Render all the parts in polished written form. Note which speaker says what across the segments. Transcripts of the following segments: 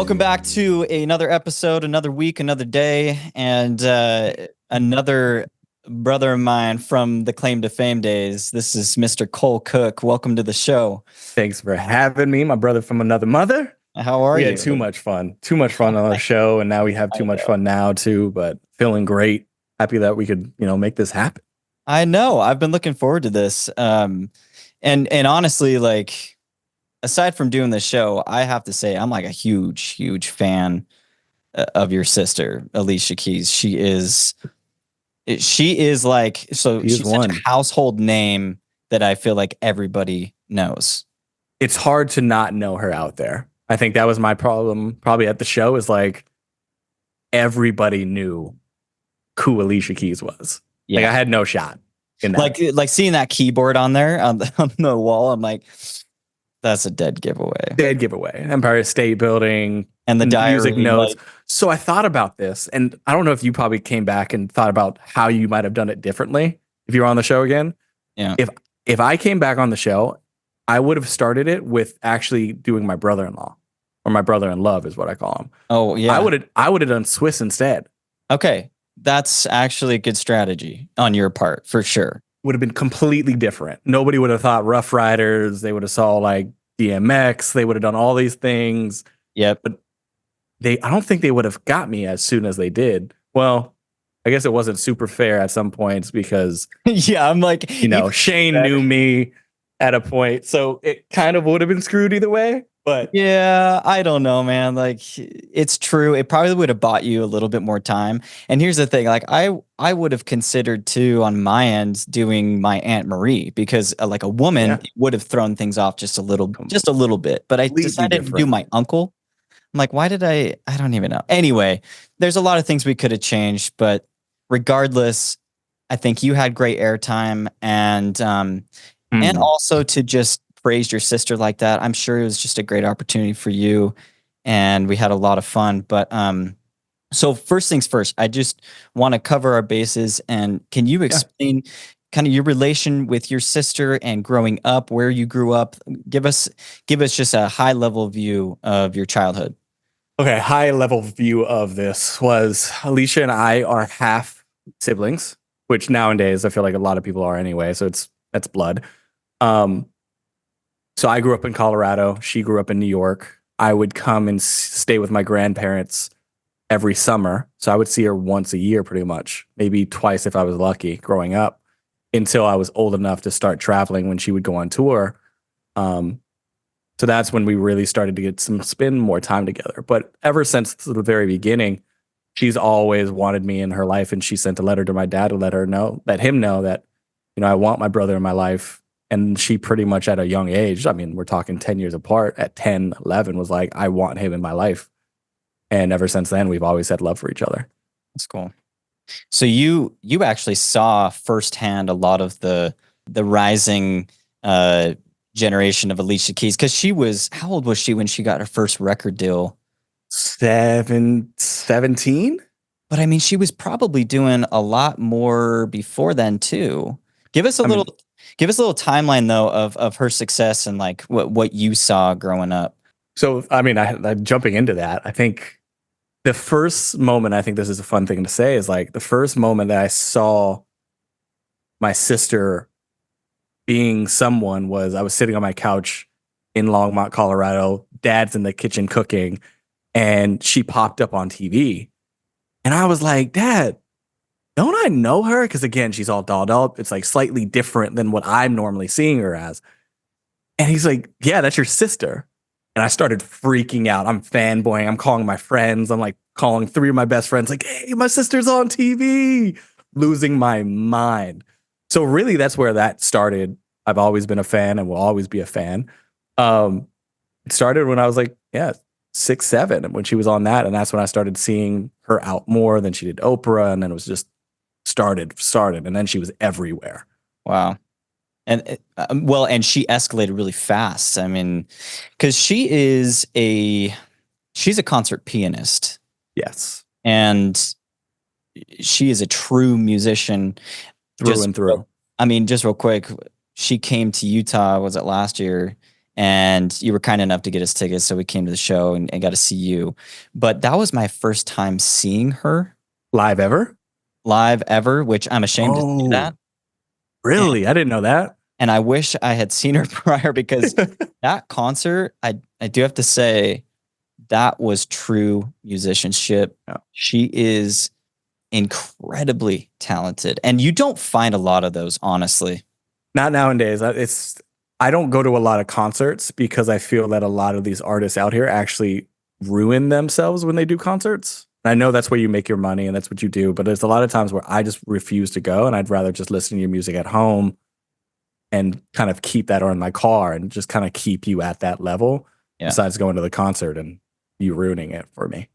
Speaker 1: Welcome back to another episode, another week, another day, and another brother of mine from the claim to fame days. This is Mr. Cole Cook. Welcome to the show.
Speaker 2: Thanks for having me, my brother from another mother.
Speaker 1: How are
Speaker 2: we
Speaker 1: you?
Speaker 2: had too much fun on our show, and now we have too much fun now too. But feeling great, happy that we could, make this happen.
Speaker 1: I know. I've been looking forward to this. And honestly, like, aside from doing this show, I have to say I'm like a huge fan of your sister, Alicia Keys. She's like, so she's such a household name that I feel like everybody knows.
Speaker 2: It's hard to not know her out there. I think that was my problem probably at the show, is like everybody knew who Alicia Keys was. Yeah. Like I had no shot in that.
Speaker 1: Like seeing that keyboard on there on the wall, I'm like, that's a dead giveaway.
Speaker 2: Empire State Building
Speaker 1: and the diary,
Speaker 2: music notes. So I thought about this, and I don't know if you probably came back and thought about how you might have done it differently if you were on the show again.
Speaker 1: Yeah.
Speaker 2: If I came back on the show, I would have started it with actually doing my brother-in-law, or my brother-in-love is what I call him.
Speaker 1: Oh yeah.
Speaker 2: I would have done Swiss instead.
Speaker 1: Okay. That's actually a good strategy on your part, for sure.
Speaker 2: Would have been completely different. Nobody would have thought Rough Riders. They would have saw like DMX. They would have done all these things.
Speaker 1: Yep.
Speaker 2: But I don't think they would have got me as soon as they did. Well, I guess it wasn't super fair at some points because
Speaker 1: yeah, I'm like,
Speaker 2: Shane knew me at a point, so it kind of would have been screwed either way. But
Speaker 1: yeah, I don't know, man. Like, it's true. It probably would have bought you a little bit more time. And here's the thing: like, I would have considered too on my end doing my Aunt Marie, because like a woman would have thrown things off just a little bit. But I decided to do my uncle. I'm like, why did I don't even know. Anyway, there's a lot of things we could have changed, but regardless, I think you had great airtime, and also to just praise your sister like that. I'm sure it was just a great opportunity for you, and we had a lot of fun. But so first things first, I just want to cover our bases. And can you explain kind of your relation with your sister and growing up, where you grew up? Give us just a high level view of your childhood.
Speaker 2: Okay, high level view of this was Alicia and I are half siblings, which nowadays I feel like a lot of people are anyway. So that's blood. So I grew up in Colorado. She grew up in New York. I would come and stay with my grandparents every summer. So I would see her once a year pretty much, maybe twice if I was lucky growing up, until I was old enough to start traveling when she would go on tour. So that's when we really started to spend more time together. But ever since the very beginning, she's always wanted me in her life. And she sent a letter to my dad to let him know that, I want my brother in my life. And she pretty much at a young age, I mean, we're talking 10 years apart, at 10, 11, was like, I want him in my life. And ever since then, we've always had love for each other.
Speaker 1: That's cool. So you actually saw firsthand a lot of the rising generation of Alicia Keys, because how old was she when she got her first record deal?
Speaker 2: 17?
Speaker 1: But I mean, she was probably doing a lot more before then too. Give us a little timeline though of her success and like what you saw growing up.
Speaker 2: So, I mean, I'm jumping into that. I think the first moment, I think this is a fun thing to say, is like the first moment that I saw my sister being someone was I was sitting on my couch in Longmont, Colorado. Dad's in the kitchen cooking, and she popped up on TV. And I was like, Dad, don't I know her? Because again, she's all dolled up. It's like slightly different than what I'm normally seeing her as. And he's like, yeah, that's your sister. And I started freaking out. I'm fanboying. I'm calling my friends. I'm like calling 3 of my best friends, like, hey, my sister's on TV. Losing my mind. So really, that's where that started. I've always been a fan and will always be a fan. It started when I was like, 6, 7, when she was on that. And that's when I started seeing her out more. Then she did Oprah, and then it was just started. And then she was everywhere.
Speaker 1: Wow. And and she escalated really fast. I mean, because she's a concert pianist.
Speaker 2: Yes.
Speaker 1: And she is a true musician
Speaker 2: through and through.
Speaker 1: I mean, just real quick, she came to Utah, was it last year? and you were kind enough to get us tickets, so we came to the show and got to see you. But that was my first time seeing her
Speaker 2: Live ever?
Speaker 1: live ever, which I'm ashamed to say
Speaker 2: Oh,
Speaker 1: that. And,
Speaker 2: really? I didn't know that.
Speaker 1: and I wish I had seen her prior, because that concert, I do have to say, that was true musicianship.
Speaker 2: Yeah.
Speaker 1: She is incredibly talented, and you don't find a lot of those, honestly.
Speaker 2: Not nowadays. I don't go to a lot of concerts because I feel that a lot of these artists out here actually ruin themselves when they do concerts. And I know that's where you make your money and that's what you do, but there's a lot of times where I just refuse to go and I'd rather just listen to your music at home and kind of keep that on my car and just kind of keep you at that level,
Speaker 1: Yeah.
Speaker 2: besides going to the concert and you ruining it for me.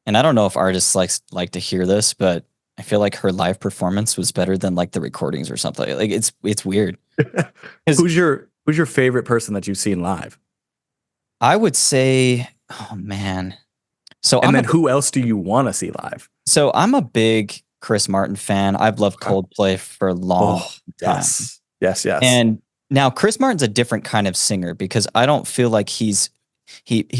Speaker 1: And I don't know if artists like to hear this, but I feel like her live performance was better than like the recordings or something. Like it's weird.
Speaker 2: Who's your favorite person that you've seen live?
Speaker 1: I would say, oh man. So
Speaker 2: And then who else do you want to see live?
Speaker 1: So I'm a big Chris Martin fan. I've loved Coldplay for a long time.
Speaker 2: Yes. Yes, yes.
Speaker 1: And now Chris Martin's a different kind of singer, because I don't feel like he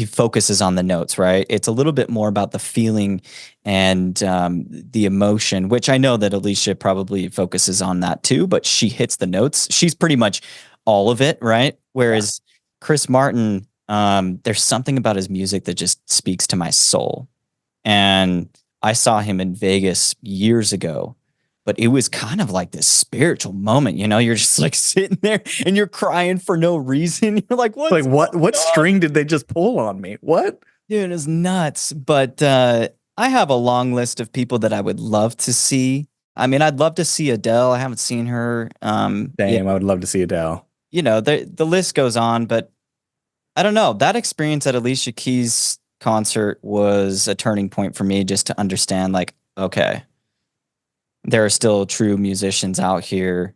Speaker 1: focuses on the notes, right? It's a little bit more about the feeling and the emotion, which I know that Alicia probably focuses on that too, but she hits the notes. She's pretty much all of it, right? Whereas Chris Martin, there's something about his music that just speaks to my soul. And I saw him in Vegas years ago, but it was kind of like this spiritual moment, you know, you're just like sitting there and you're crying for no reason. You're like,
Speaker 2: what string did they just pull on me? What?
Speaker 1: Dude, it's nuts. But I have a long list of people that I would love to see. I mean, I'd love to see Adele. I haven't seen her.
Speaker 2: Damn, I would love to see Adele.
Speaker 1: You know, the list goes on, but I don't know. That experience at Alicia Keys concert was a turning point for me, just to understand, like, okay, there are still true musicians out here.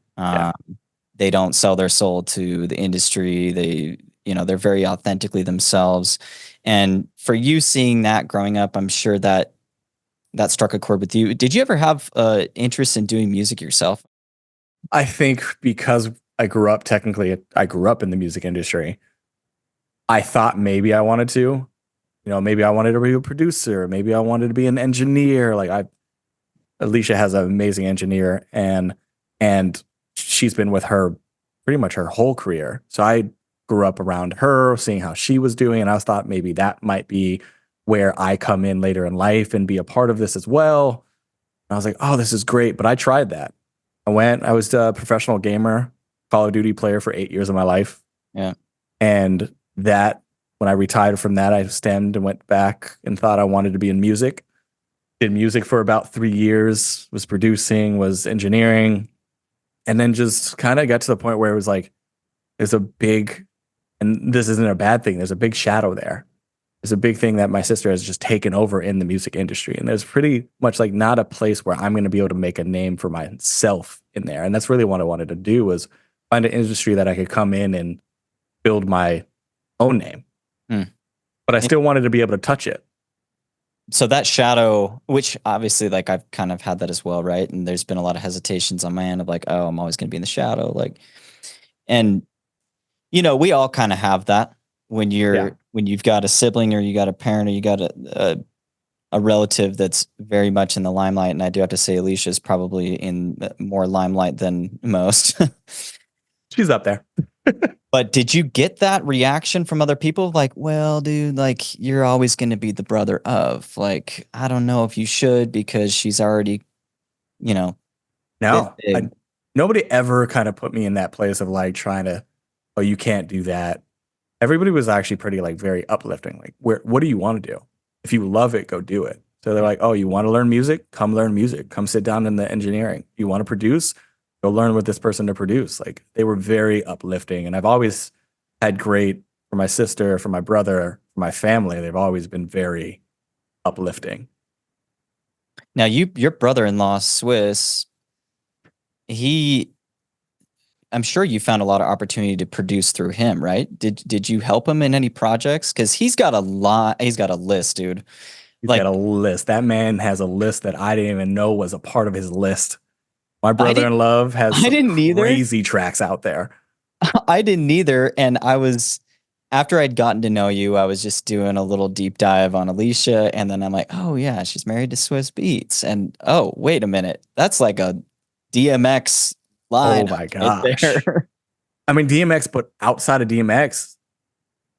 Speaker 1: They don't sell their soul to the industry. They're very authentically themselves. And for you seeing that growing up, I'm sure that struck a chord with you. Did you ever have interest in doing music yourself?
Speaker 2: I think because I grew up in the music industry, I thought maybe I wanted to, maybe I wanted to be a producer. Maybe I wanted to be an engineer. Alicia has an amazing engineer and she's been with her pretty much her whole career. So I grew up around her, seeing how she was doing. And I thought maybe that might be where I come in later in life and be a part of this as well. And I was like, oh, this is great. But I tried that. I was a professional gamer, Call of Duty player for 8 years of my life.
Speaker 1: Yeah.
Speaker 2: And that, when I retired from that, I stemmed and went back and thought I wanted to be in music. Did music for about 3 years, was producing, was engineering, and then just kind of got to the point where it was like, there's a big, and this isn't a bad thing, there's a big shadow there. There's a big thing that my sister has just taken over in the music industry. And there's pretty much like not a place where I'm going to be able to make a name for myself in there. And that's really what I wanted to do, was find an industry that I could come in and build my own name. But I still wanted to be able to touch it.
Speaker 1: So that shadow, which obviously, like, I've kind of had that as well, right? And there's been a lot of hesitations on my end of like, oh, I'm always going to be in the shadow. Like, and, we all kind of have that when you've got a sibling or you got a parent or you got a relative that's very much in the limelight. And I do have to say, Alicia is probably in more limelight than most.
Speaker 2: She's up there.
Speaker 1: But did you get that reaction from other people? Like, well, dude, like, you're always going to be the brother of, like, I don't know if you should, because she's already,
Speaker 2: No, nobody ever kind of put me in that place of like trying to, oh, you can't do that. Everybody was actually pretty like very uplifting. Like, what do you want to do? If you love it, go do it. So they're like, oh, you want to learn music? Come learn music. Come sit down in the engineering. You want to produce? Go learn with this person to produce. Like, they were very uplifting. And I've always had great, for my sister, for my brother, for my family, they've always been very uplifting.
Speaker 1: Now, your brother-in-law, Swiss, I'm sure you found a lot of opportunity to produce through him, right? Did you help him in any projects? Because he's got a list, dude.
Speaker 2: He's got a list. That man has a list that I didn't even know was a part of his list. My brother-in-law has crazy tracks out there.
Speaker 1: I didn't either. And I was after I'd gotten to know you, I was just doing a little deep dive on Alicia, and then I'm like, oh yeah, she's married to Swiss Beats, and oh wait a minute, that's like a DMX
Speaker 2: Oh
Speaker 1: lineup
Speaker 2: my
Speaker 1: right
Speaker 2: gosh.
Speaker 1: there.
Speaker 2: I mean, DMX, but outside of DMX,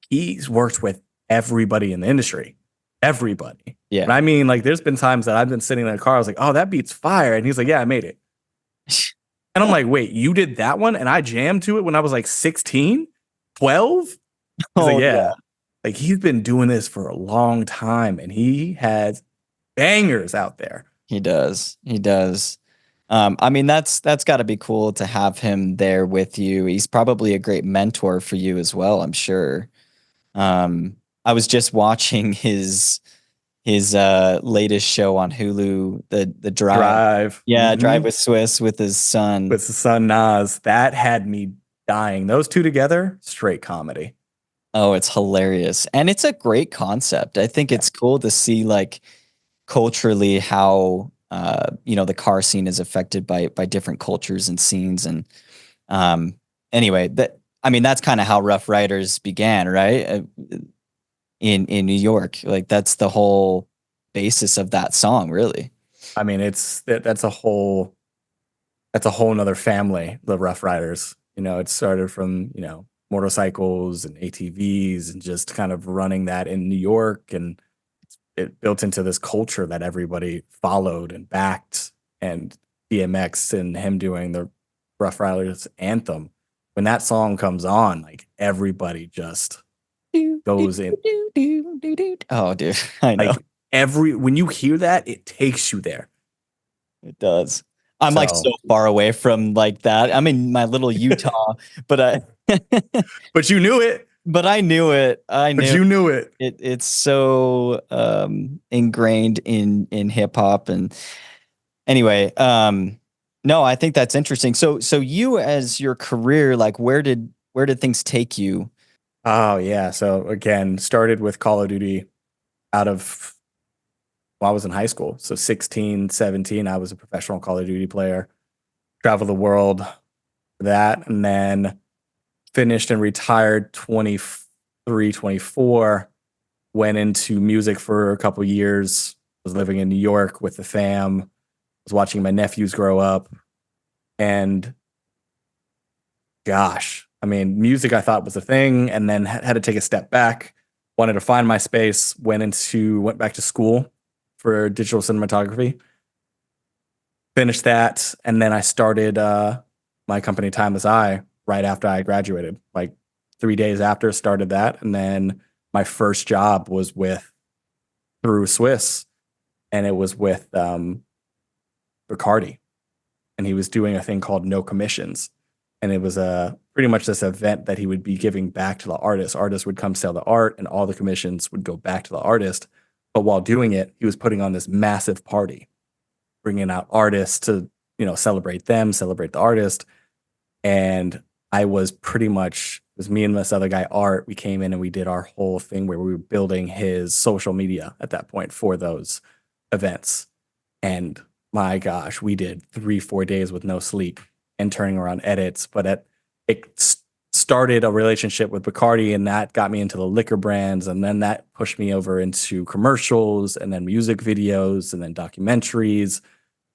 Speaker 2: he's worked with everybody in the industry. Everybody.
Speaker 1: Yeah.
Speaker 2: And I mean, like, there's been times that I've been sitting in the car, I was like, oh, that beat's fire. And he's like, yeah, I made it. And I'm like, wait, you did that one? And I jammed to it when I was like 16, 12? He's like,
Speaker 1: Oh yeah,
Speaker 2: yeah. Like, he's been doing this for a long time and he has bangers out there.
Speaker 1: he does. He does. I mean, that's got to be cool to have him there with you. He's probably a great mentor for you as well, I'm sure. I was just watching his latest show on Hulu, the Drive.
Speaker 2: Drive.
Speaker 1: Yeah, Drive with Swiss with his son.
Speaker 2: With the son Nas. That had me dying. Those two together, straight comedy.
Speaker 1: Oh, it's hilarious. And it's a great concept. I think it's cool to see like culturally how the car scene is affected by different cultures and scenes. And anyway, that's kind of how Rough Riders began, right? In New York. Like that's the whole basis of that song, really.
Speaker 2: I mean, that's a whole nother family, the Rough Riders. It started from, motorcycles and ATVs and just kind of running that in New York, and it built into this culture that everybody followed and backed. And DMX and him doing the Rough Riders anthem, when that song comes on, like everybody just goes in.
Speaker 1: Oh, dude, I know.
Speaker 2: Like when you hear that, it takes you there.
Speaker 1: It does. I'm like so far away from like that. I'm in my little Utah, but
Speaker 2: but you knew it.
Speaker 1: But I knew it.
Speaker 2: But you knew it.
Speaker 1: It's so ingrained in hip hop. And anyway, no, I think that's interesting. So you, as your career, like where did things take you?
Speaker 2: Oh yeah. So again, started with Call of Duty out of while I was in high school. So 16, 17, I was a professional Call of Duty player. Traveled the world for that, and then finished and retired 23, 24. Went into music for a couple years. Was living in New York with the fam. Was watching my nephews grow up. And gosh, I mean, music I thought was a thing, and then had to take a step back. Wanted to find my space. Went back to school for digital cinematography. Finished that, and then I started my company Timeless Eye right after I graduated. Like 3 days after, started that, and then my first job was through Swiss, and it was with Bacardi, and he was doing a thing called No Commissions, and it was pretty much this event that he would be giving back to the artist. Artists would come sell the art, and all the commissions would go back to the artist. But while doing it, he was putting on this massive party, bringing out artists to, celebrate them, celebrate the artist. And I was it was me and this other guy, Art. We came in and we did our whole thing where we were building his social media at that point for those events. And my gosh, we did 3-4 days with no sleep and turning around edits. But it started a relationship with Bacardi, and that got me into the liquor brands, and then that pushed me over into commercials, and then music videos, and then documentaries,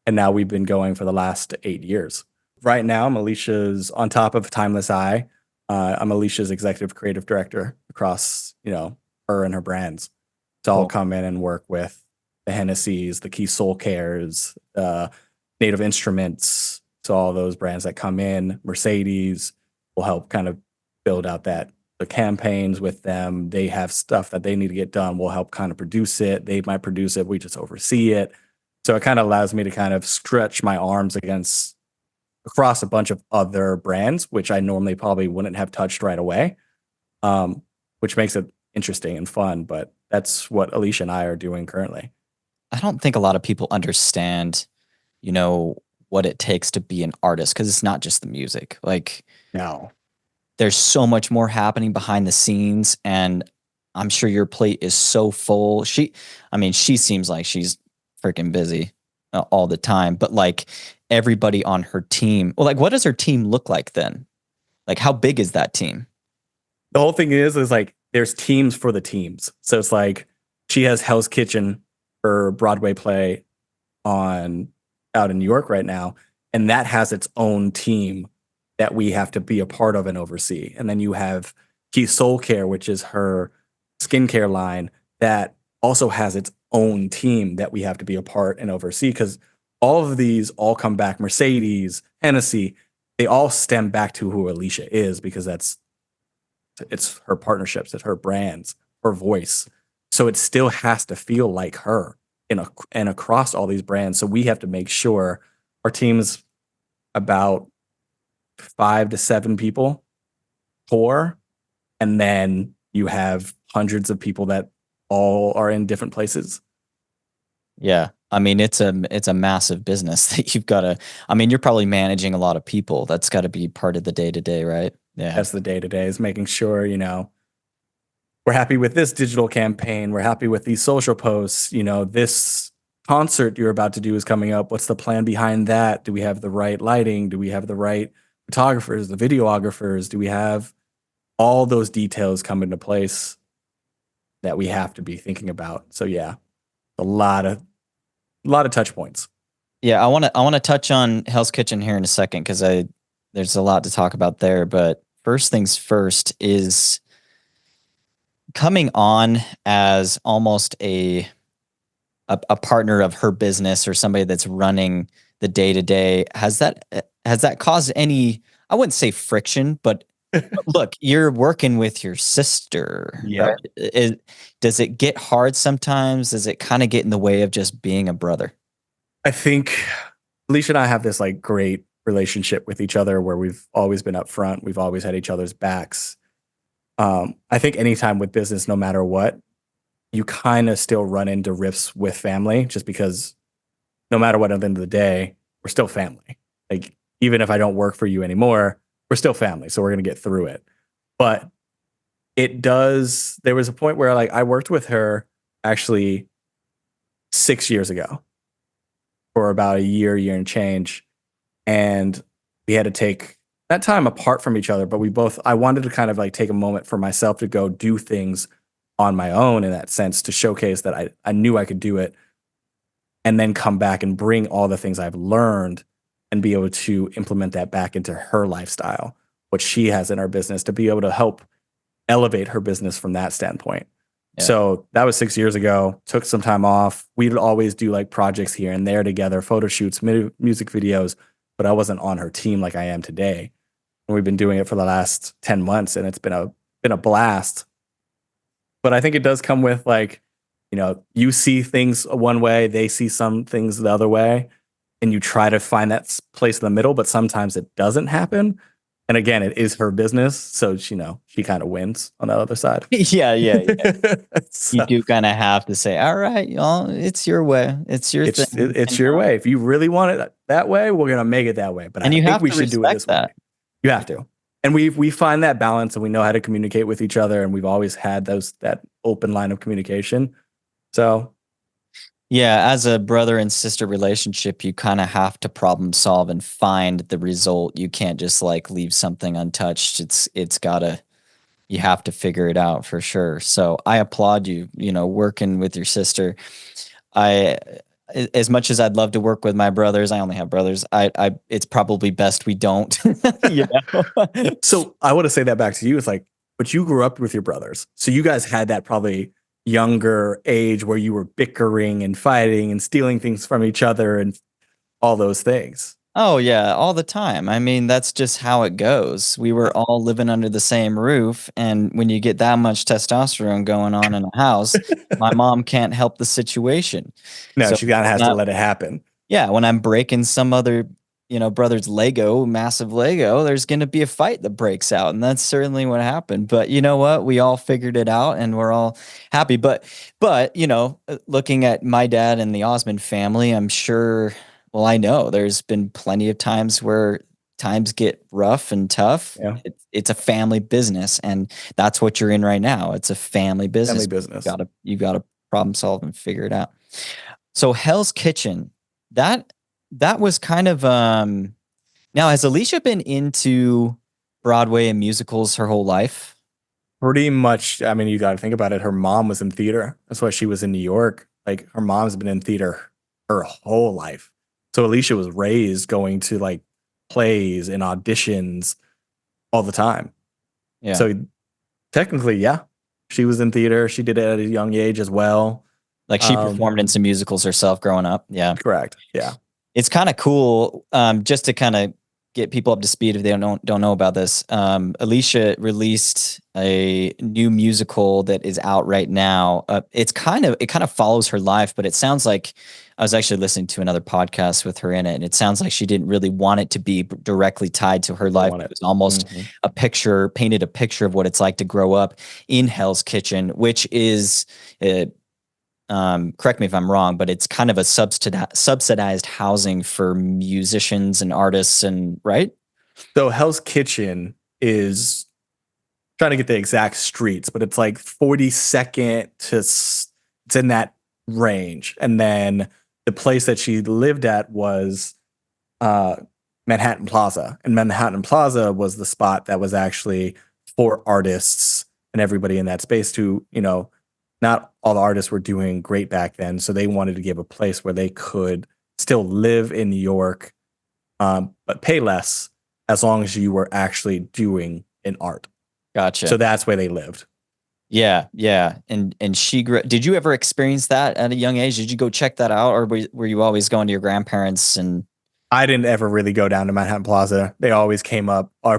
Speaker 2: and now we've been going for the last 8 years. Right now, I'm Alicia's on top of Timeless Eye. I'm Alicia's executive creative director across, her and her brands. So I'll come in and work with the Hennessy's, the Key Soul Cares, Native Instruments. So all those brands that come in, Mercedes, will help kind of build out the campaigns with them. They have stuff that they need to get done. We'll help kind of produce it. They might produce it. We just oversee it. So it kind of allows me to kind of stretch my arms across a bunch of other brands, which I normally probably wouldn't have touched right away, which makes it interesting and fun. But that's what Alicia and I are doing currently.
Speaker 1: I don't think a lot of people understand, what it takes to be an artist, because it's not just the music. Like,
Speaker 2: no,
Speaker 1: there's so much more happening behind the scenes, and I'm sure your plate is so full. She seems like she's freaking busy all the time, but like everybody on her team, well, like what does her team look like then? Like how big is that team?
Speaker 2: The whole thing is like there's teams for the teams. So it's like she has Hell's Kitchen, her Broadway play on out in New York right now, and that has its own team that we have to be a part of and oversee. And then you have Keys Soul Care, which is her skincare line that also has its own team that we have to be a part and oversee because all of these all come back. Mercedes, Hennessy, they all stem back to who Alicia is because it's her partnerships, it's her brands, her voice. So it still has to feel like her and across all these brands. So we have to make sure our team's about 5 to 7 people core, and then you have hundreds of people that all are in different places.
Speaker 1: Yeah. I mean, it's a massive business that you've got to, I mean, you're probably managing a lot of people. That's got to be part of the day to day, right? Yeah.
Speaker 2: That's the day to day is making sure, we're happy with this digital campaign. We're happy with these social posts. This concert you're about to do is coming up. What's the plan behind that? Do we have the right lighting? Do we have the right photographers, the videographers? Do we have all those details come into place that we have to be thinking about? So yeah, a lot of touch points.
Speaker 1: Yeah, I want to touch on Hell's Kitchen here in a second because there's a lot to talk about there. But first things first is coming on as almost a partner of her business or somebody that's running the day to day. Has that caused any? I wouldn't say friction, but look, you're working with your sister,
Speaker 2: Yep.
Speaker 1: right? Does it get hard sometimes? Does it kind of get in the way of just being a brother?
Speaker 2: I think Alicia and I have this like great relationship with each other where we've always been upfront. We've always had each other's backs. I think anytime with business, no matter what, you kind of still run into rifts with family just because no matter what, at the end of the day, we're still family. Like, even if I don't work for you anymore, we're still family. So we're going to get through it. But there was a point where like I worked with her actually 6 years ago for about a year and change. And we had to take that time apart from each other, but I wanted to kind of like take a moment for myself to go do things on my own in that sense to showcase that I knew I could do it and then come back and bring all the things I've learned and be able to implement that back into her lifestyle, what she has in her business to be able to help elevate her business from that standpoint. Yeah. So that was 6 years ago, took some time off. We'd always do like projects here and there together, photo shoots, music videos, but I wasn't on her team like I am today. And we've been doing it for the last 10 months and it's been a blast. But I think it does come with like, you see things one way, they see some things the other way, and you try to find that place in the middle, but sometimes it doesn't happen. And again, it is her business, so she kind of wins on the other side.
Speaker 1: Yeah. So, you do kind of have to say, "All right, y'all, it's your way, it's your thing,
Speaker 2: it's your way. If you really want it that way, we're gonna make it that way." But I think we should do it this way. You have to, and we find that balance, and we know how to communicate with each other, and we've always had that open line of communication. So.
Speaker 1: Yeah, as a brother and sister relationship, you kind of have to problem solve and find the result. You can't just like leave something untouched. You have to figure it out for sure. So I applaud you, working with your sister. I as much as I'd love to work with my brothers, I only have brothers. It's probably best we don't.
Speaker 2: So I want to say that back to you. It's like, but you grew up with your brothers. So you guys had that probably younger age where you were bickering and fighting and stealing things from each other and all those things.
Speaker 1: Oh yeah, all the time. I mean, that's just how it goes. We were all living under the same roof, and when you get that much testosterone going on in a house, my mom can't help the situation.
Speaker 2: No, so she kind of has to let it happen.
Speaker 1: Yeah, when I'm breaking some other, brother's massive Lego, there's going to be a fight that breaks out, and that's certainly what happened. But you know what? We all figured it out, and we're all happy. But looking at my dad and the Osmond family, I'm sure. Well, I know there's been plenty of times where times get rough and tough.
Speaker 2: Yeah.
Speaker 1: It's a family business, and that's what you're in right now. It's a family business. You got to problem solve and figure it out. So Hell's Kitchen, that was kind of now, has Alicia been into Broadway and musicals her whole life?
Speaker 2: Pretty much. I mean, you got to think about it. Her mom was in theater. That's why she was in New York. Like her mom's been in theater her whole life. So Alicia was raised going to like plays and auditions all the time.
Speaker 1: Yeah.
Speaker 2: So technically, yeah, she was in theater. She did it at a young age as well.
Speaker 1: Like she performed in some musicals herself growing up. Yeah.
Speaker 2: Correct. Yeah.
Speaker 1: It's kind of cool. Just to kind of get people up to speed if they don't know about this. Alicia released a new musical that is out right now. It kind of follows her life, but it sounds like I was actually listening to another podcast with her in it, and it sounds like she didn't really want it to be directly tied to her life. It was almost painted a picture of what it's like to grow up in Hell's Kitchen, which is correct me if I'm wrong, but it's kind of a subsidized housing for musicians and artists, and right?
Speaker 2: So Hell's Kitchen is trying to get the exact streets, but it's like 42nd to it's in that range. And then the place that she lived at was Manhattan Plaza, and Manhattan Plaza was the spot that was actually for artists and everybody in that space to, not all the artists were doing great back then. So they wanted to give a place where they could still live in New York, but pay less as long as you were actually doing an art.
Speaker 1: Gotcha.
Speaker 2: So that's where they lived.
Speaker 1: Yeah, yeah. And she grew. Did you ever experience that at a young age? Did you go check that out, or were you always going to your grandparents? And
Speaker 2: I didn't ever really go down to Manhattan Plaza. They always came up. Our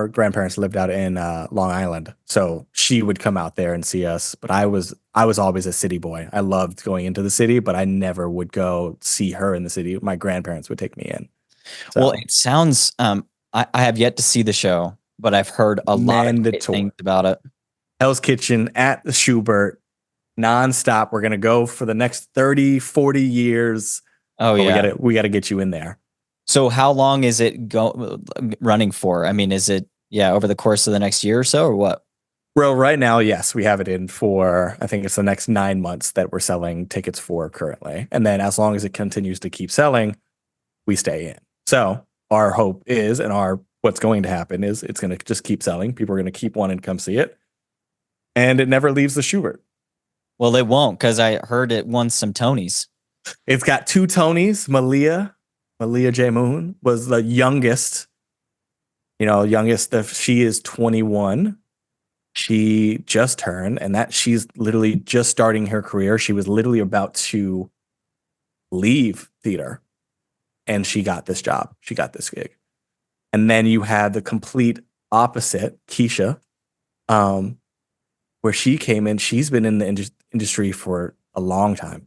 Speaker 2: grandparents lived out in Long Island, so she would come out there and see us. But I was always a city boy. I loved going into the city, but I never would go see her in the city. My grandparents would take me in.
Speaker 1: So. Well, it sounds. I have yet to see the show, but I've heard a lot of great things about it.
Speaker 2: Hell's Kitchen at the Schubert, nonstop. We're gonna go for the next 30, 40 years.
Speaker 1: Oh yeah,
Speaker 2: we gotta get you in there.
Speaker 1: So how long is it running for? I mean, is it over the course of the next year or so, or what?
Speaker 2: Well, right now, yes, we have it in for, I think it's the next 9 months that we're selling tickets for currently. And then as long as it continues to keep selling, we stay in. So our hope is, and what's going to happen is it's going to just keep selling. People are going to keep wanting to come see it. And it never leaves the Schubert.
Speaker 1: Well, it won't, because I heard it won some Tonys.
Speaker 2: It's got 2 Tonys. Malia J. Moon was the youngest. She is 21. She just turned, and she's literally just starting her career. She was literally about to leave theater, and she got this job. She got this gig. And then you had the complete opposite, Keisha, where she came in. She's been in the industry for a long time,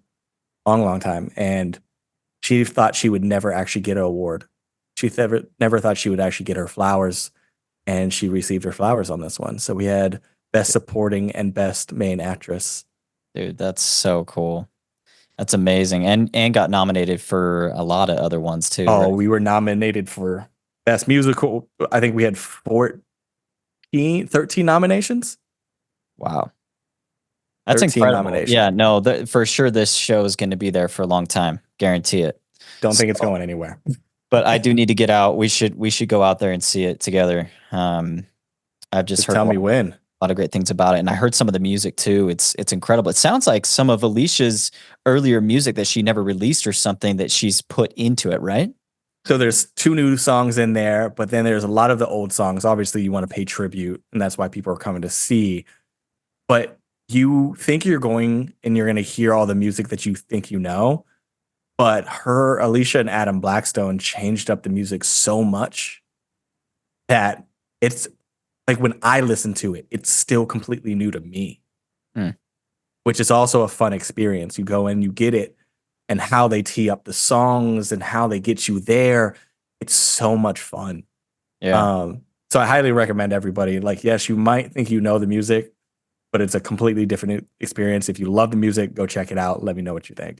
Speaker 2: long time. And she thought she would never actually get an award. She never thought she would actually get her flowers, and she received her flowers on this one. So we had Best Supporting and Best Main Actress.
Speaker 1: Dude, that's so cool. That's amazing. And got nominated for a lot of other ones too.
Speaker 2: Oh, right? We were nominated for Best Musical. I think we had 13 nominations.
Speaker 1: Wow. That's incredible. Yeah, no, for sure this show is going to be there for a long time. Guarantee it.
Speaker 2: Don't think it's going anywhere.
Speaker 1: But I do need to get out. We should go out there and see it together. I've just heard
Speaker 2: tell me when.
Speaker 1: A lot of great things about it, and I heard some of the music too. It's incredible. It sounds like some of Alicia's earlier music that she never released or something that she's put into it, right?
Speaker 2: So there's 2 new songs in there, but then there's a lot of the old songs. Obviously, you want to pay tribute, and that's why people are coming to see. But you think you're going and you're going to hear all the music that you think you know, but Alicia and Adam Blackstone changed up the music so much that it's like when I listen to it, it's still completely new to me, which is also a fun experience. You go in, you get it, and how they tee up the songs and how they get you there. It's so much fun.
Speaker 1: Yeah.
Speaker 2: So I highly recommend everybody. Like, yes, you might think you know the music, but it's a completely different experience. If you love the music, go check it out. Let me know what you think.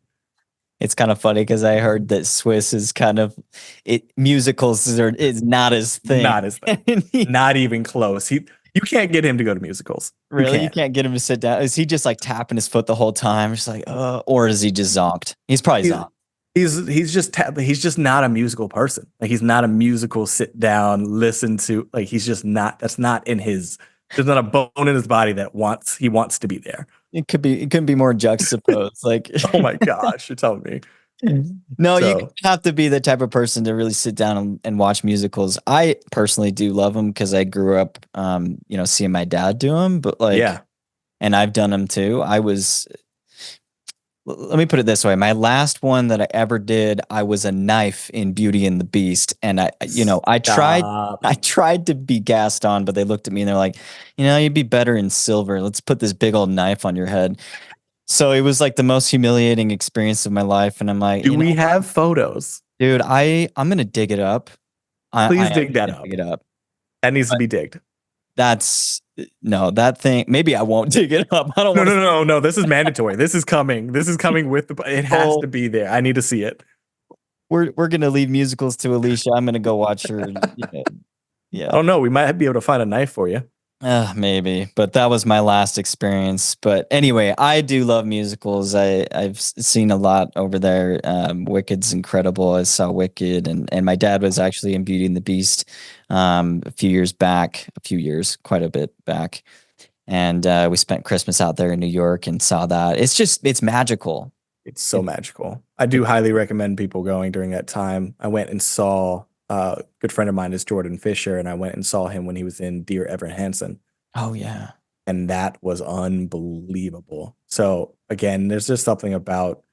Speaker 1: It's kind of funny because I heard that Swiss is kind of musicals is not his thing.
Speaker 2: Not his thing. Not even close. You can't get him to go to musicals.
Speaker 1: Really? You can't get him to sit down. Is he just like tapping his foot the whole time? Just like, or is he just zonked? He's probably zonked.
Speaker 2: He's just not a musical person. Like he's not a musical sit down, listen to, like he's just not, that's not in his There's not a bone in his body that he wants to be there.
Speaker 1: It couldn't be more juxtaposed. Like,
Speaker 2: Oh my gosh, you're telling me.
Speaker 1: no, you
Speaker 2: So
Speaker 1: have to be the type of person to really sit down and watch musicals. I personally do love them because I grew up, seeing my dad do them. But like,
Speaker 2: yeah.
Speaker 1: and I've done them too. Let me put it this way. My last one that I ever did, I was a knife in Beauty and the Beast. And
Speaker 2: Stop.
Speaker 1: I tried to be Gaston, but they looked at me and they're like, you'd be better in silver. Let's put this big old knife on your head. So it was like the most humiliating experience of my life. And I'm like,
Speaker 2: Do we have photos?
Speaker 1: dude, I'm going to dig it up.
Speaker 2: Please
Speaker 1: I am
Speaker 2: dig that
Speaker 1: gonna
Speaker 2: up.
Speaker 1: dig it up.
Speaker 2: That needs to be digged.
Speaker 1: That thing. Maybe I won't dig it up. I don't want to.
Speaker 2: No. This is mandatory. This is coming. This is coming with it has to be there. I need to see it.
Speaker 1: We're gonna leave musicals to Alicia. I'm gonna go watch her. Yeah.
Speaker 2: I don't know. We might be able to find a knife for you.
Speaker 1: Maybe, but that was my last experience. But anyway, I do love musicals. I've seen a lot over there. Wicked's incredible. I saw Wicked, and my dad was actually in Beauty and the Beast a few years back, quite a bit back. And we spent Christmas out there in New York and saw that. It's magical.
Speaker 2: It's so magical. I do highly recommend people going during that time. I went and saw a good friend of mine is Jordan Fisher, and I went and saw him when he was in Dear Evan Hansen.
Speaker 1: Oh yeah.
Speaker 2: And that was unbelievable. So again, there's just something about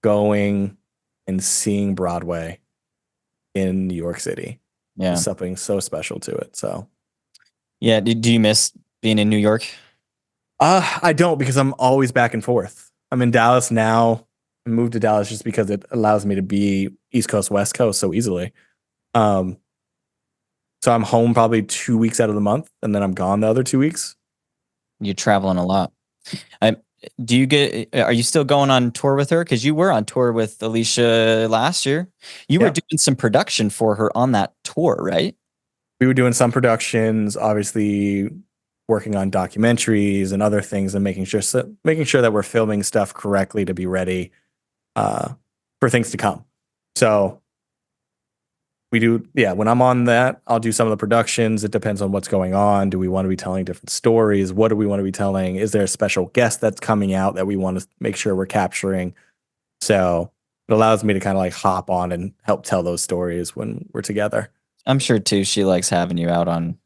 Speaker 2: going and seeing Broadway in New York City.
Speaker 1: Yeah.
Speaker 2: There's something so special to it. So
Speaker 1: yeah. Do you miss being in New York?
Speaker 2: I don't, because I'm always back and forth. I'm in Dallas now. I moved to Dallas just because it allows me to be East Coast, West Coast so easily. So I'm home probably 2 weeks out of the month, and then I'm gone the other 2 weeks.
Speaker 1: You're traveling a lot. Are you still going on tour with her? Because you were on tour with Alicia last year. You were doing some production for her on that tour, right?
Speaker 2: We were doing some productions, obviously working on documentaries and other things, and making sure that we're filming stuff correctly to be ready for things to come. So we do, when I'm on that, I'll do some of the productions. It depends on what's going on. Do we want to be telling different stories? What do we want to be telling? Is there a special guest that's coming out that we want to make sure we're capturing? So it allows me to kind of like hop on and help tell those stories when we're together.
Speaker 1: I'm sure too she likes having you out on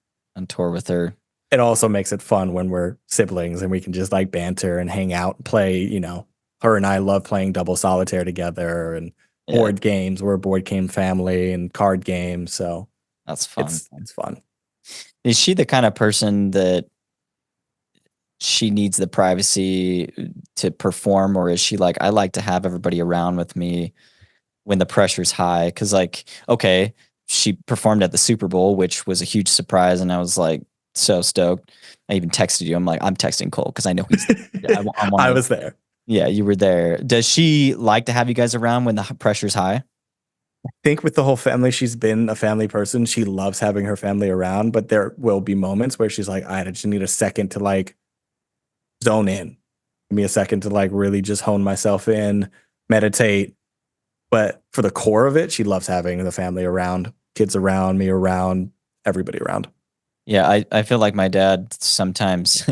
Speaker 1: tour with her.
Speaker 2: It also makes it fun when we're siblings and we can just like banter and hang out and play, her and I love playing double solitaire together and board games. We're a board game family, and card games. So
Speaker 1: that's fun.
Speaker 2: It's fun.
Speaker 1: Is she the kind of person that she needs the privacy to perform, or is she like, I like to have everybody around with me when the pressure's high? Because like, okay, she performed at the Super Bowl, which was a huge surprise, and I was like so stoked. I even texted you. I'm like, I'm texting Cole because I know he's.
Speaker 2: I was there.
Speaker 1: Yeah, you were there. Does she like to have you guys around when the pressure's high?
Speaker 2: I think with the whole family, she's been a family person. She loves having her family around, but there will be moments where she's like, I just need a second to like zone in. Give me a second to like really just hone myself in, meditate. But for the core of it, she loves having the family around, kids around, me around, everybody around.
Speaker 1: Yeah, I feel like my dad sometimes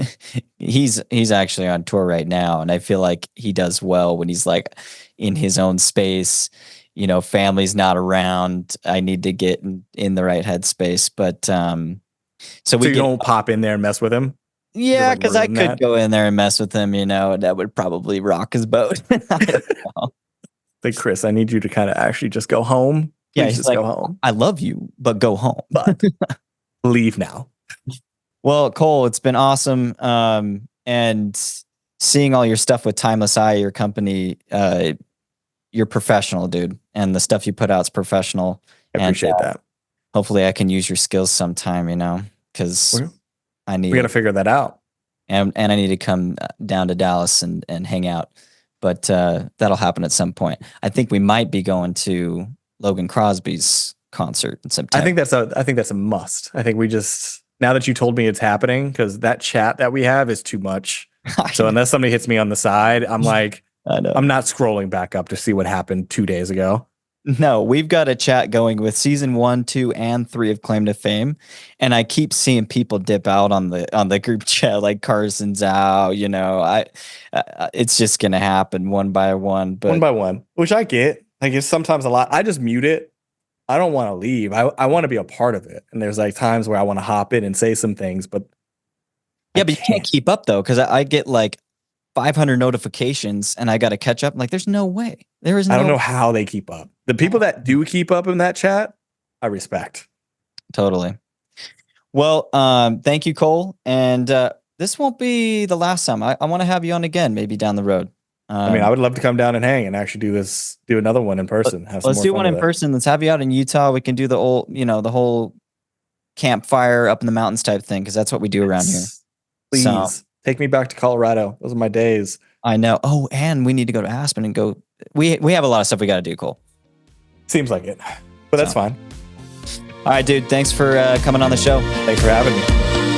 Speaker 1: he's actually on tour right now, and I feel like he does well when he's like in his own space, family's not around. I need to get in the right headspace. But so you
Speaker 2: don't pop in there and mess with him?
Speaker 1: Yeah, because I could go in there and mess with him, that would probably rock his boat.
Speaker 2: Like, Chris, I need you to kind of actually just go home.
Speaker 1: Please he's just like, go home. I love you, but go home.
Speaker 2: But leave now.
Speaker 1: Well, Cole, it's been awesome. And seeing all your stuff with Timeless Eye, your company, you're professional, dude. And the stuff you put out is professional.
Speaker 2: I appreciate that.
Speaker 1: Hopefully I can use your skills sometime, because we
Speaker 2: got to figure that out.
Speaker 1: And I need to come down to Dallas and hang out. But that'll happen at some point. I think we might be going to Logan Crosby's concert in September.
Speaker 2: I think that's a must. I think we just, now that you told me it's happening, because that chat that we have is too much. So unless somebody hits me on the side, I'm like, I'm not scrolling back up to see what happened 2 days ago.
Speaker 1: No, we've got a chat going with season 1, 2, and 3 of Claim to Fame, and I keep seeing people dip out on the group chat, like Carson's out. It's just gonna happen one by one.
Speaker 2: One
Speaker 1: But
Speaker 2: by one, which I get. Like it's sometimes a lot. I just mute it. I don't want to leave. I want to be a part of it. And there's like times where I want to hop in and say some things, but
Speaker 1: yeah, but you can't keep up though, because I get like 500 notifications, and I got to catch up. I'm like, there's no way. There is
Speaker 2: I don't
Speaker 1: no
Speaker 2: know how they keep up. The people that do keep up in that chat, I respect.
Speaker 1: totally. Well, thank you, Cole, and this won't be the last time. I want to have you on again, maybe down the road.
Speaker 2: I mean, I would love to come down and hang and actually do another one in person. Have some
Speaker 1: Let's
Speaker 2: more
Speaker 1: do
Speaker 2: fun
Speaker 1: one in
Speaker 2: with it.
Speaker 1: person. Let's have you out in Utah. We can do the whole campfire up in the mountains type thing, because that's what we do around here.
Speaker 2: Please
Speaker 1: So,
Speaker 2: take me back to Colorado. Those are my days.
Speaker 1: I know. Oh, and we need to go to Aspen and go. We have a lot of stuff we got to do, Cole.
Speaker 2: Seems like it, but that's fine.
Speaker 1: All right, dude. Thanks for coming on the show.
Speaker 2: Thanks for having me.